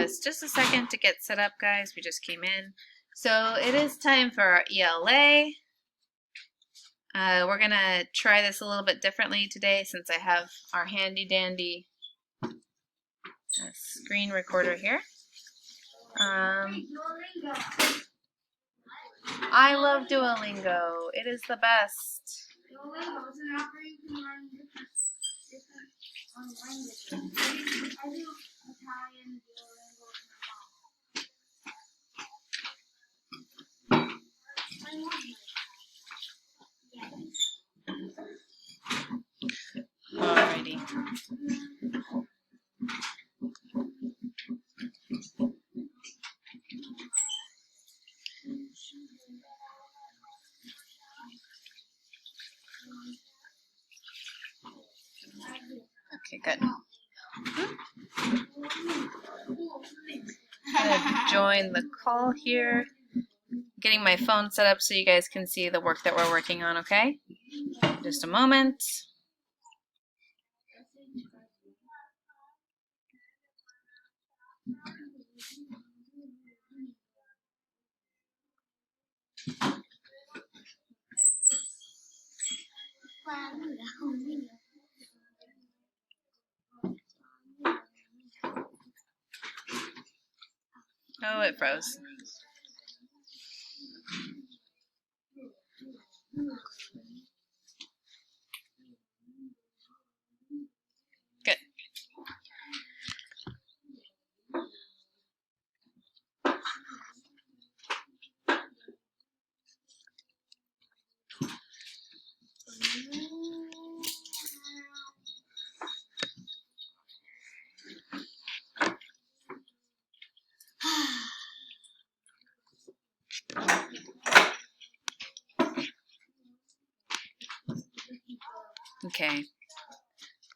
us just a second to get set up, guys. We just came in. So it is time for our ELA. We're going to try this a little bit differently today since I have our handy dandy screen recorder here. I love Duolingo. It is the best. Duolingo is an app where you can learn different languages. I do Italian, Duolingo, and Alrighty. Okay, good. I'm gonna join the call here. Getting my phone set up so you guys can see the work that we're working on, okay? Just a moment. Oh, it froze. Good. Okay,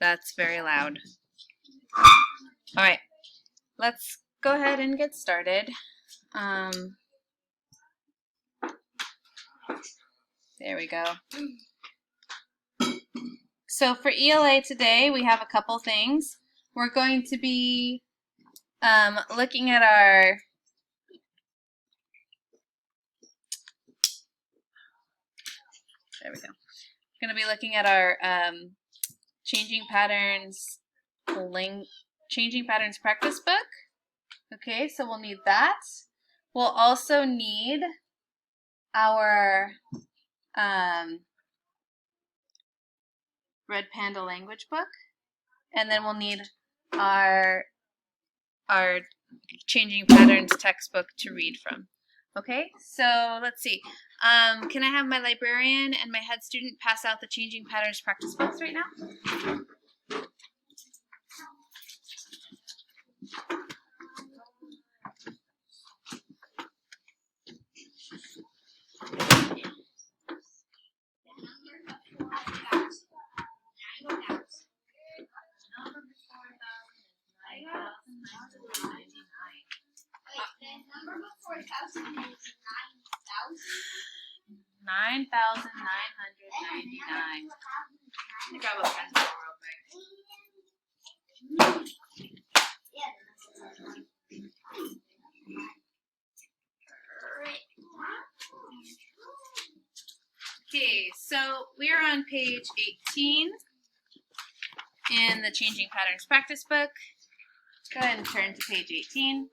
that's very loud. All right, let's go ahead and get started. There we go. So for ELA today, we have a couple things. We're going to be looking at our We're going to be looking at our changing patterns practice book. Okay, so we'll need that. We'll also need our Red Panda language book, and then we'll need our changing patterns textbook to read from. Okay, so let's see. Can I have my librarian and my head student pass out the changing patterns practice books right now? number before 1,000 is 9,000. 9,999. Let me grab a pencil real quick. Okay, so we are on page 18 in the Changing Patterns practice book. Go ahead and turn to page 18.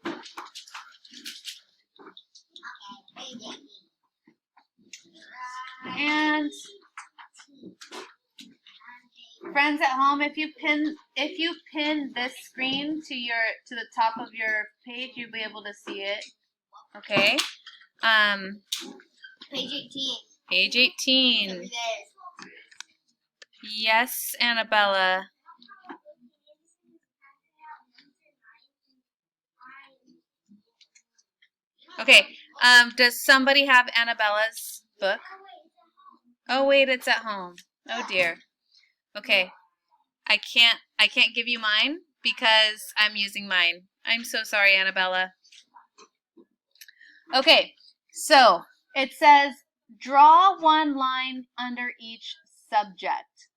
And friends at home, if you pin this screen to the top of your page, you'll be able to see it. Okay. Page 18. Page 18. Yes, Annabella. Okay. Does somebody have Annabella's book? Oh wait, it's at home. Oh dear. Okay. I can't give you mine because I'm using mine. I'm so sorry, Annabella. Okay. So, it says draw one line under each subject.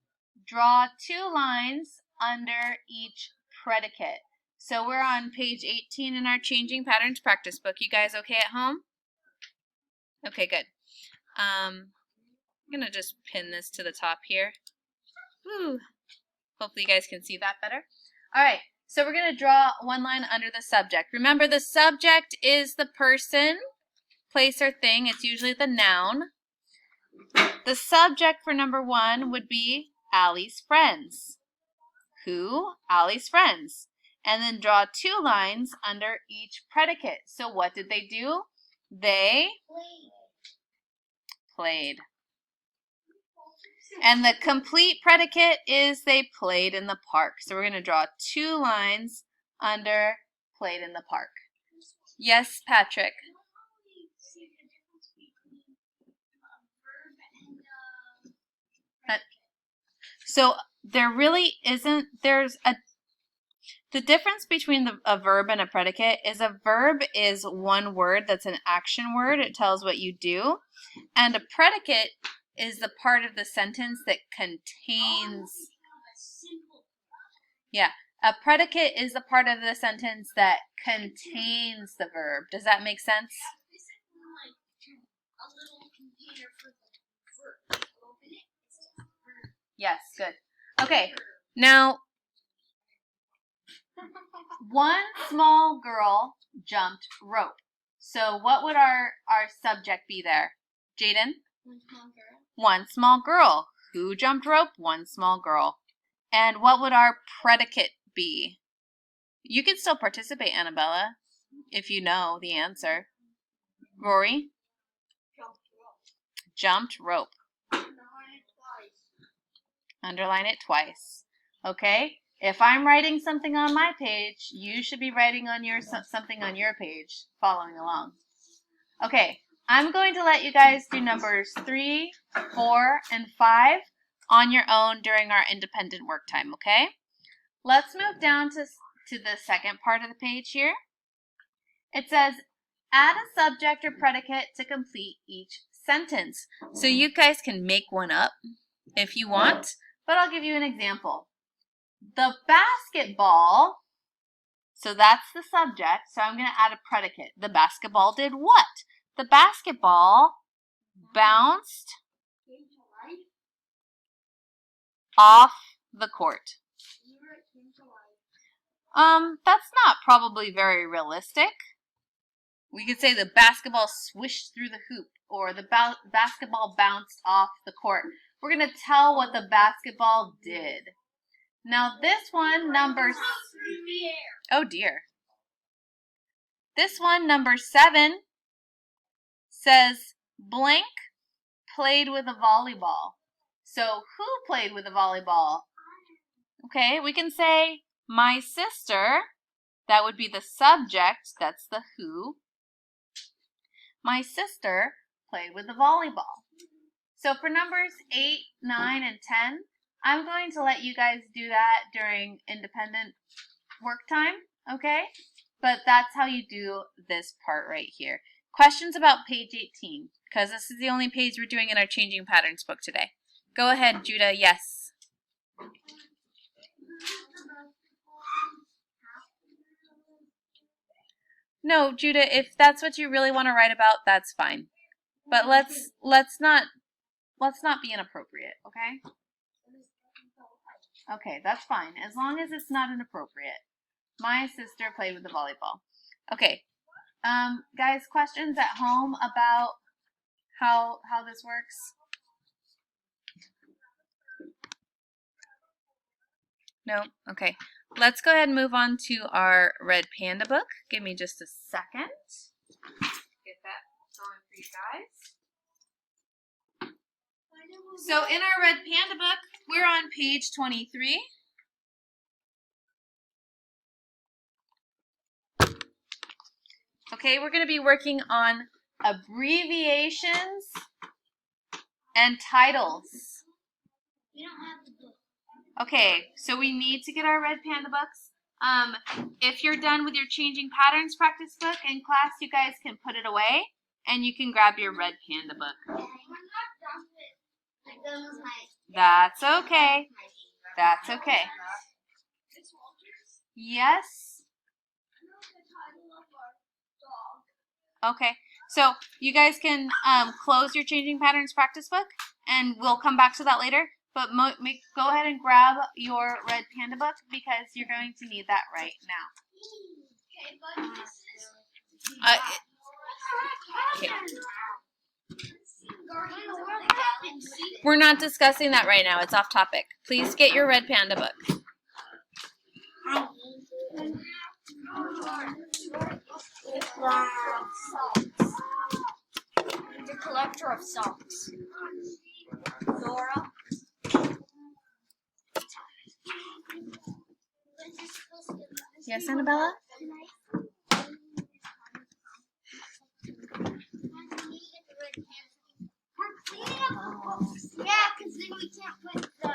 Draw two lines under each predicate. So we're on page 18 in our Changing Patterns practice book. You guys okay at home? Okay, good. I'm going to just pin this to the top here. Woo. Hopefully you guys can see that better. All right, so we're going to draw one line under the subject. Remember, the subject is the person, place, or thing. It's usually the noun. The subject for number 1 would be Allie's friends. Who? Allie's friends. And then draw 2 lines under each predicate. So what did they do? They played. And the complete predicate is they played in the park. So we're going to draw 2 lines under played in the park. Yes, Patrick. So there really isn't, the difference between a verb and a predicate is a verb is one word that's an action word. It tells what you do. And a predicate is the part of the sentence that contains. Yeah, a predicate is the part of the sentence that contains the verb. Does that make sense? Yes, good. Okay, now, one small girl jumped rope. So what would our subject be there? Jaden? One small girl. One small girl. Who jumped rope? One small girl. And what would our predicate be? You can still participate, Annabella, if you know the answer. Rory? Jumped rope. Underline it twice. Okay? If I'm writing something on my page, you should be writing on something on your page, following along. Okay, I'm going to let you guys do numbers 3, 4, and 5 on your own during our independent work time, okay? Let's move down to the second part of the page here. It says, add a subject or predicate to complete each sentence. So you guys can make one up if you want, but I'll give you an example. The basketball, so that's the subject, so I'm going to add a predicate. The basketball did what? The basketball bounced off the court. That's not probably very realistic. We could say the basketball swished through the hoop, or the basketball bounced off the court. We're going to tell what the basketball did. Now this one, oh dear. This one, number 7, says blank played with a volleyball. So who played with a volleyball? Okay, we can say my sister. That would be the subject. That's the who. My sister played with the volleyball. So for numbers 8, 9, and 10, I'm going to let you guys do that during independent work time, okay? But that's how you do this part right here. Questions about page 18, because this is the only page we're doing in our Changing Patterns book today. Go ahead, Judah. Yes. No, Judah, if that's what you really want to write about, that's fine. But let's not be inappropriate, okay? Okay, that's fine, as long as it's not inappropriate. My sister played with the volleyball. Okay, guys, questions at home about how this works? No? Okay. Let's go ahead and move on to our Red Panda book. Give me just a second. Get that going for you guys. So in our Red Panda book, we're on page 23. Okay, we're going to be working on abbreviations and titles. Okay, so we need to get our Red Panda books. If you're done with your Changing Patterns practice book in class, you guys can put it away and you can grab your Red Panda book. That's okay. That's okay. Yes. Okay, so you guys can close your changing patterns practice book, and we'll come back to that later. But go ahead and grab your red panda book because you're going to need that right now. Okay. We're not discussing that right now. It's off topic. Please get your red panda book. The collector of socks. Dora. Yes, Annabella? Yeah, because then we can't put the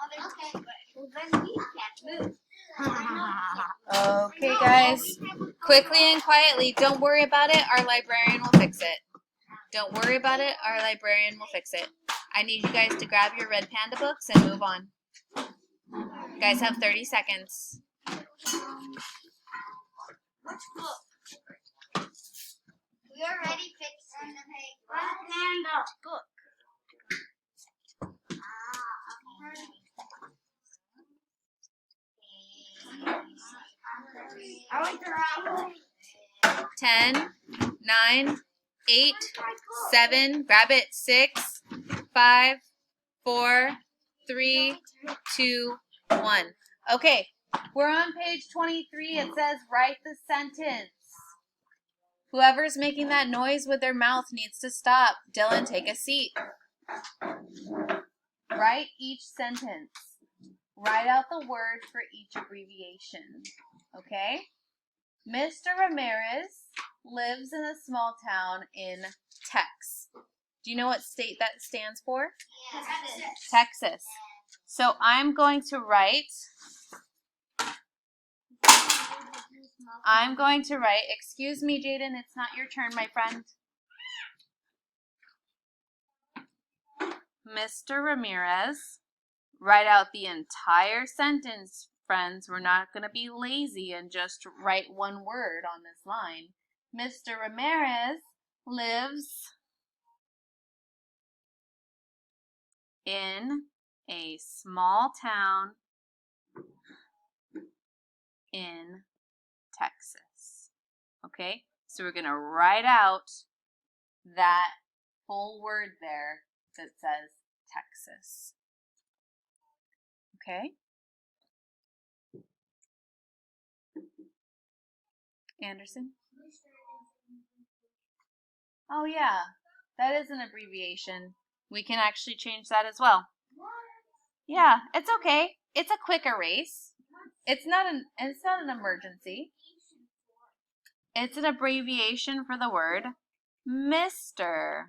other thing. Well, then we can't move. Okay, guys. Quickly and quietly. Don't worry about it. Our librarian will fix it. Don't worry about it. Our librarian will fix it. I need you guys to grab your red panda books and move on. You guys have 30 seconds. Which book? We already fixed the red panda book. I like the right. 10, 9, 8, 7, grab it, 6, 5, 4, 3, 2, 1. Okay, we're on page 23. It says write the sentence. Whoever's making that noise with their mouth needs to stop. Dylan, take a seat. Write each sentence. Write out the word for each abbreviation. Okay? Mr. Ramirez lives in a small town in Texas. Do you know what state that stands for? Texas. Texas. So I'm going to write, excuse me, Jaden, it's not your turn, my friend. Mr. Ramirez, write out the entire sentence, friends. We're not going to be lazy and just write one word on this line. Mr. Ramirez lives in a small town in Texas. Okay, so we're going to write out that full word there that says Texas. Okay? Anderson? Oh yeah, that is an abbreviation. We can actually change that as well. Yeah, it's okay. It's a quick erase. It's not an emergency. It's an abbreviation for the word Mr.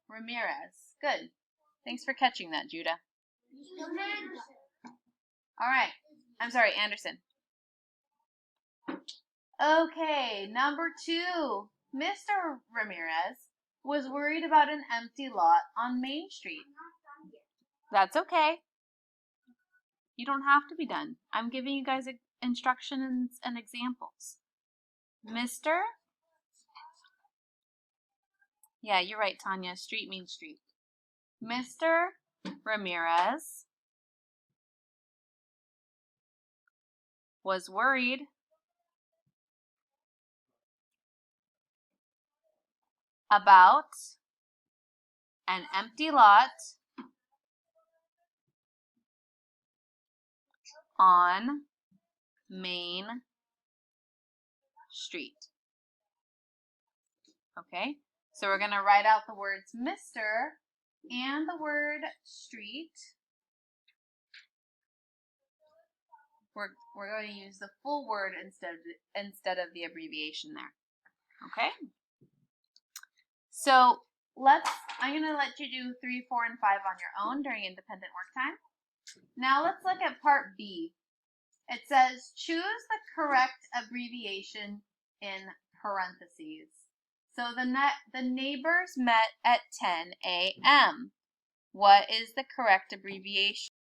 Ramirez. Good. Thanks for catching that, Judah. All right. I'm sorry, Anderson. Okay, number 2. Mr. Ramirez was worried about an empty lot on Main Street. That's okay. You don't have to be done. I'm giving you guys instructions and examples. Mr. Yeah, you're right, Tanya. Street means street. Mr. Ramirez was worried about an empty lot on Main Street. Okay, so we're going to write out the words Mr. and the word street. We're going to use the full word instead of the abbreviation there. Okay? So I'm going to let you do 3, 4, and 5 on your own during independent work time. Now let's look at part B. It says choose the correct abbreviation in parentheses. So the neighbors met at 10 a.m. What is the correct abbreviation?